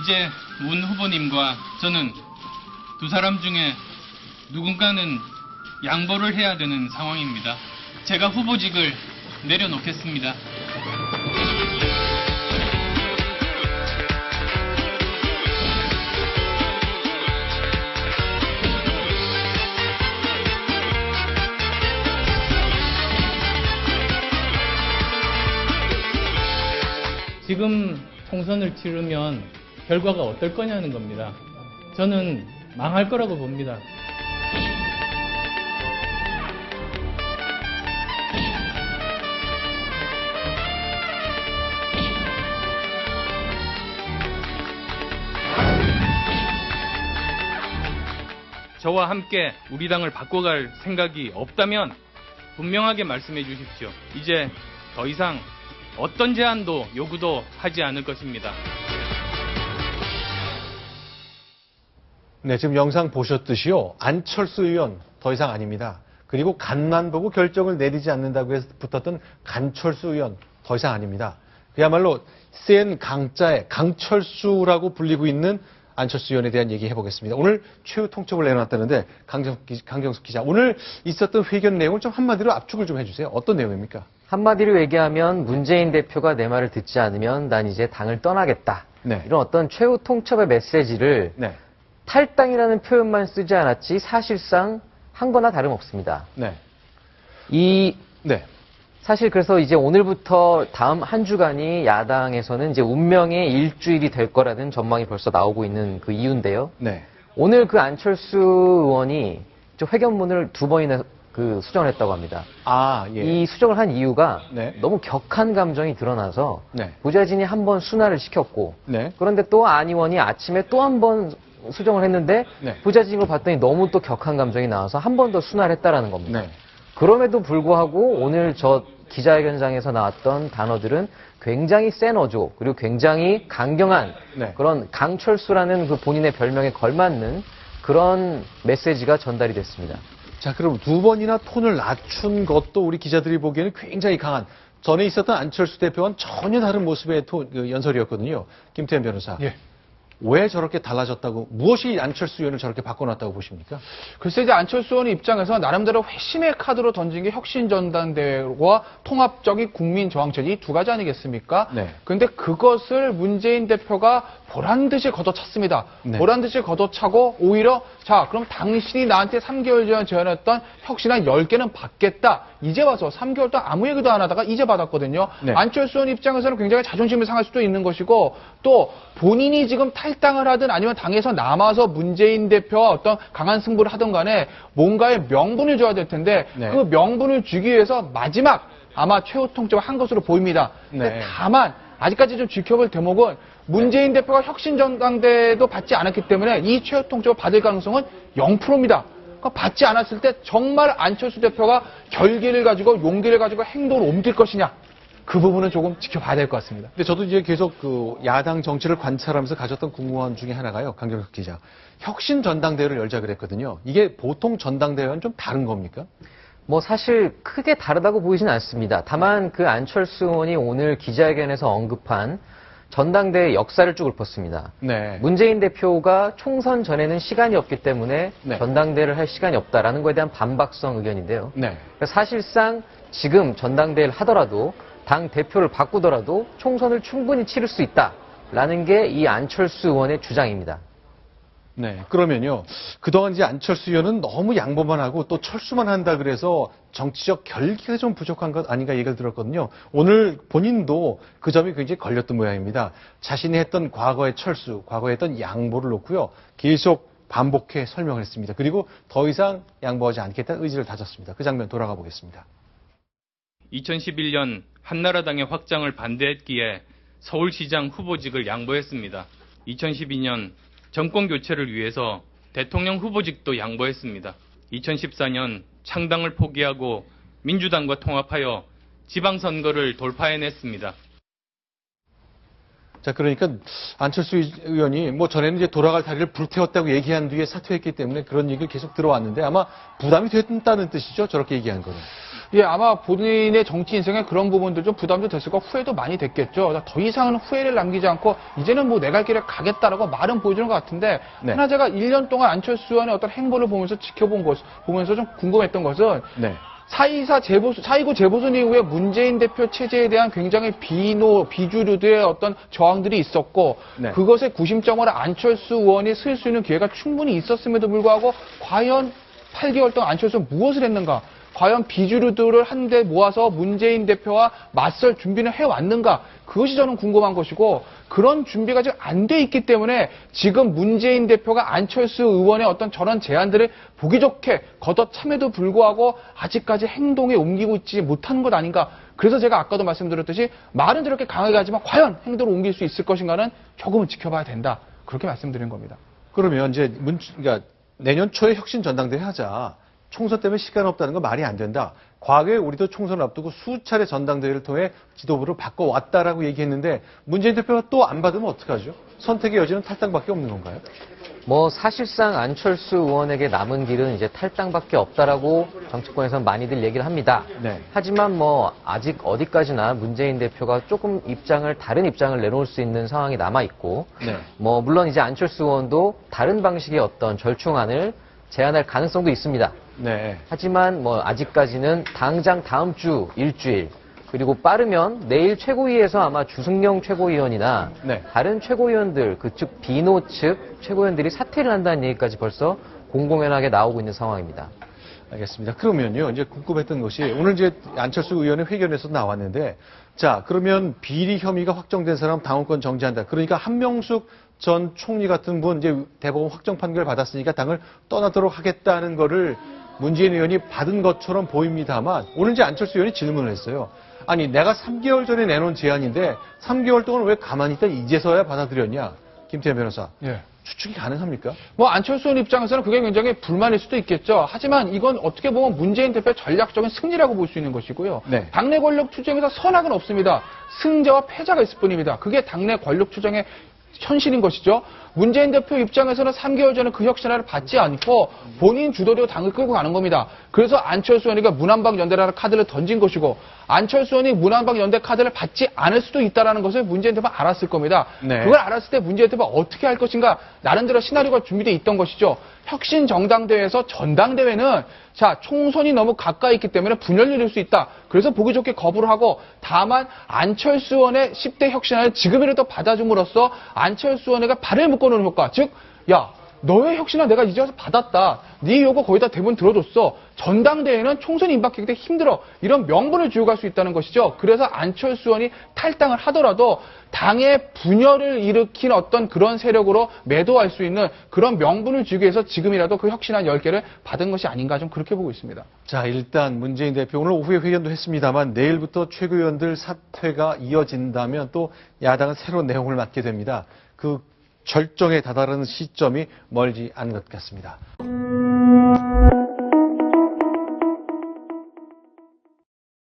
이제 문 후보님과 저는 두 사람 중에 누군가는 양보를 해야 되는 상황입니다. 제가 후보직을 내려놓겠습니다. 지금 총선을 치르면 결과가 어떨 거냐는 겁니다. 저는 망할 거라고 봅니다. 저와 함께 우리 당을 바꿔갈 생각이 없다면 분명하게 말씀해 주십시오. 이제 더 이상 어떤 제안도 요구도 하지 않을 것입니다. 네, 지금 영상 보셨듯이요. 안철수 의원 더 이상 아닙니다. 그리고 간만 보고 결정을 내리지 않는다고 해서 붙었던 간철수 의원 더 이상 아닙니다. 그야말로 센 강자의 강철수라고 불리고 있는 안철수 의원에 대한 얘기 해보겠습니다. 오늘 최후 통첩을 내놨다는데 강경숙 기자, 오늘 있었던 회견 내용을 좀 한마디로 압축을 좀 해주세요. 어떤 내용입니까? 한마디로 얘기하면 문재인 대표가 내 말을 듣지 않으면 난 이제 당을 떠나겠다. 네. 이런 어떤 최후 통첩의 메시지를 네. 탈당이라는 표현만 쓰지 않았지 사실상 한 거나 다름없습니다. 네. 네. 사실 그래서 이제 오늘부터 다음 한 주간이 야당에서는 이제 운명의 일주일이 될 거라는 전망이 벌써 나오고 있는 그 이유인데요. 네. 오늘 그 안철수 의원이 회견문을 2번이나 수정을 했다고 합니다. 아, 예. 이 수정을 한 이유가 네. 너무 격한 감정이 드러나서 네. 부자진이 한 번 순화를 시켰고 네. 그런데 또 안 의원이 아침에 또 한 번 수정을 했는데 네. 부자진으로 봤더니 너무 또 격한 감정이 나와서 한 번 더 순화를 했다라는 겁니다. 네. 그럼에도 불구하고 오늘 저 기자회견장에서 나왔던 단어들은 굉장히 센 어조 그리고 굉장히 강경한 네. 그런 강철수라는 그 본인의 별명에 걸맞는 그런 메시지가 전달이 됐습니다. 자, 그럼 2번이나 톤을 낮춘 것도 우리 기자들이 보기에는 굉장히 강한, 전에 있었던 안철수 대표와는 전혀 다른 모습의 연설이었거든요. 김태현 변호사. 예. 왜 저렇게 달라졌다고, 무엇이 안철수 의원을 저렇게 바꿔놨다고 보십니까? 글쎄 이제 안철수 의원 입장에서 나름대로 회심의 카드로 던진 게 혁신전당대회와 통합적인 국민저항체 이 두 가지 아니겠습니까? 네. 그런데 그것을 문재인 대표가 보란듯이 걷어찼습니다. 네. 보란듯이 걷어차고 오히려 자 그럼 당신이 나한테 3개월 전에 제안했던 혁신 한 10개는 받겠다. 이제 와서 3개월 동안 아무 얘기도 안 하다가 이제 받았거든요. 네. 안철수 의원 입장에서는 굉장히 자존심이 상할 수도 있는 것이고 또 본인이 지금 탈당을 하든 아니면 당에서 남아서 문재인 대표와 어떤 강한 승부를 하든 간에 뭔가의 명분을 줘야 될 텐데 네. 그 명분을 주기 위해서 마지막 아마 최후 통첩을 한 것으로 보입니다. 근데 네. 다만 아직까지 좀 지켜볼 대목은 문재인 대표가 혁신전당대회도 받지 않았기 때문에 이 최후 통첩을 받을 가능성은 0%입니다. 그러니까 받지 않았을 때 정말 안철수 대표가 결기를 가지고 용기를 가지고 행동을 옮길 것이냐. 그 부분은 조금 지켜봐야 될 것 같습니다. 근데 저도 이제 계속 야당 정치를 관찰하면서 가졌던 궁금한 중에 하나가요. 강경석 기자. 혁신 전당대회를 열자 그랬거든요. 이게 보통 전당대회와는 좀 다른 겁니까? 사실 크게 다르다고 보이진 않습니다. 다만 그 안철수 의원이 오늘 기자회견에서 언급한 전당대회 역사를 쭉 읊었습니다. 네. 문재인 대표가 총선 전에는 시간이 없기 때문에 네. 전당대회를 할 시간이 없다라는 것에 대한 반박성 의견인데요. 네. 사실상 지금 전당대회를 하더라도 당 대표를 바꾸더라도 총선을 충분히 치를 수 있다라는 게 이 안철수 의원의 주장입니다. 네. 그러면요. 그동안 이제 안철수 의원은 너무 양보만 하고 또 철수만 한다 그래서 정치적 결기가 좀 부족한 것 아닌가 얘기를 들었거든요. 오늘 본인도 그 점이 굉장히 걸렸던 모양입니다. 자신이 했던 과거의 철수, 과거에 했던 양보를 놓고요. 계속 반복해 설명을 했습니다. 그리고 더 이상 양보하지 않겠다는 의지를 다졌습니다. 그 장면 돌아가 보겠습니다. 2011년 한나라당의 확장을 반대했기에 서울시장 후보직을 양보했습니다. 2012년 정권 교체를 위해서 대통령 후보직도 양보했습니다. 2014년 창당을 포기하고 민주당과 통합하여 지방선거를 돌파해냈습니다. 자, 그러니까 안철수 의원이 전에는 이제 돌아갈 다리를 불태웠다고 얘기한 뒤에 사퇴했기 때문에 그런 얘기가 계속 들어왔는데 아마 부담이 됐다는 뜻이죠. 저렇게 얘기한 거는. 예, 아마 본인의 정치 인생에 그런 부분들 좀 부담도 됐을 거고 후회도 많이 됐겠죠. 더 이상은 후회를 남기지 않고 이제는 뭐 내 갈 길을 가겠다라고 말은 보여주는 것 같은데 네. 하나 제가 1년 동안 안철수 의원의 어떤 행보를 보면서 보면서 좀 궁금했던 것은 네. 4.29 재보선 이후에 문재인 대표 체제에 대한 굉장히 비주류들의 어떤 저항들이 있었고 네. 그것의 구심점을 안철수 의원이 쓸 수 있는 기회가 충분히 있었음에도 불구하고 과연 8개월 동안 안철수는 무엇을 했는가? 과연 비주류들을 한데 모아서 문재인 대표와 맞설 준비는 해왔는가? 그것이 저는 궁금한 것이고 그런 준비가 지금 안 돼 있기 때문에 지금 문재인 대표가 안철수 의원의 어떤 저런 제안들을 보기 좋게 걷어참에도 불구하고 아직까지 행동에 옮기고 있지 못하는 것 아닌가. 그래서 제가 아까도 말씀드렸듯이 말은 저렇게 강하게 하지만 과연 행동을 옮길 수 있을 것인가는 조금은 지켜봐야 된다. 그렇게 말씀드린 겁니다. 그러면 이제 그러니까 내년 초에 혁신 전당대회 하자. 총선 때문에 시간 없다는 건 말이 안 된다. 과거에 우리도 총선을 앞두고 수차례 전당대회를 통해 지도부를 바꿔왔다라고 얘기했는데 문재인 대표가 또 안 받으면 어떡하죠? 선택의 여지는 탈당밖에 없는 건가요? 뭐 사실상 안철수 의원에게 남은 길은 이제 탈당밖에 없다라고 정치권에서는 많이들 얘기를 합니다. 네. 하지만 뭐 아직 어디까지나 문재인 대표가 조금 다른 입장을 내놓을 수 있는 상황이 남아 있고, 네. 뭐 물론 이제 안철수 의원도 다른 방식의 어떤 절충안을 제안할 가능성도 있습니다. 네. 하지만 뭐 아직까지는 당장 다음 주 일주일 그리고 빠르면 내일 최고위에서 아마 주승용 최고위원이나 네. 다른 최고위원들 즉 비노 측 최고위원들이 사퇴를 한다는 얘기까지 벌써 공공연하게 나오고 있는 상황입니다. 알겠습니다. 그러면요, 이제 궁금했던 것이 오늘 이제 안철수 의원의 회견에서 나왔는데, 자, 그러면 비리 혐의가 확정된 사람 당원권 정지한다. 그러니까 한명숙 전 총리 같은 분 이제 대법원 확정 판결 받았으니까 당을 떠나도록 하겠다는 거를 문재인 의원이 받은 것처럼 보입니다만 오늘 이제 안철수 의원이 질문을 했어요. 아니, 내가 3개월 전에 내놓은 제안인데 3개월 동안 왜 가만히 있다 이제서야 받아들였냐? 김태현 변호사. 예. 추측이 가능합니까? 뭐 안철수 의원 입장에서는 그게 굉장히 불만일 수도 있겠죠. 하지만 이건 어떻게 보면 문재인 대표의 전략적인 승리라고 볼 수 있는 것이고요. 네. 당내 권력 투쟁에서 선악은 없습니다. 승자와 패자가 있을 뿐입니다. 그게 당내 권력 투쟁의 현실인 것이죠. 문재인 대표 입장에서는 3개월 전에 그 혁신안을 받지 않고 본인 주도로 당을 끌고 가는 겁니다. 그래서 안철수 의원이가 문한방 연대라는 카드를 던진 것이고 안철수 의원이 문한방 연대 카드를 받지 않을 수도 있다는 것을 문재인 대표가 알았을 겁니다. 네. 그걸 알았을 때 문재인 대표가 어떻게 할 것인가 나름대로 시나리오가 준비되어 있던 것이죠. 혁신 정당대회에서 전당대회는 자 총선이 너무 가까이 있기 때문에 분열이 될 수 있다. 그래서 보기 좋게 거부를 하고 다만 안철수 의원의 10대 혁신안을 지금이라도 받아줌으로써 안철수 의원에게 발을 묶어놓는 효과. 즉, 야 너의 혁신안 내가 이제 와서 받았다. 네 요구 거의 다 대부분 들어줬어. 전당대회는 총선이 임박하기 때문에 힘들어. 이런 명분을 주고 갈 수 있다는 것이죠. 그래서 안철수 의원이 탈당을 하더라도 당의 분열을 일으킨 어떤 그런 세력으로 매도할 수 있는 그런 명분을 주기 위해서 지금이라도 그 혁신안 10개를 받은 것이 아닌가 좀 그렇게 보고 있습니다. 자, 일단 문재인 대표 오늘 오후에 회견도 했습니다만 내일부터 최고위원들 사퇴가 이어진다면 또 야당은 새로운 내용을 맡게 됩니다. 그 절정에 다다르는 시점이 멀지 않은 것 같습니다.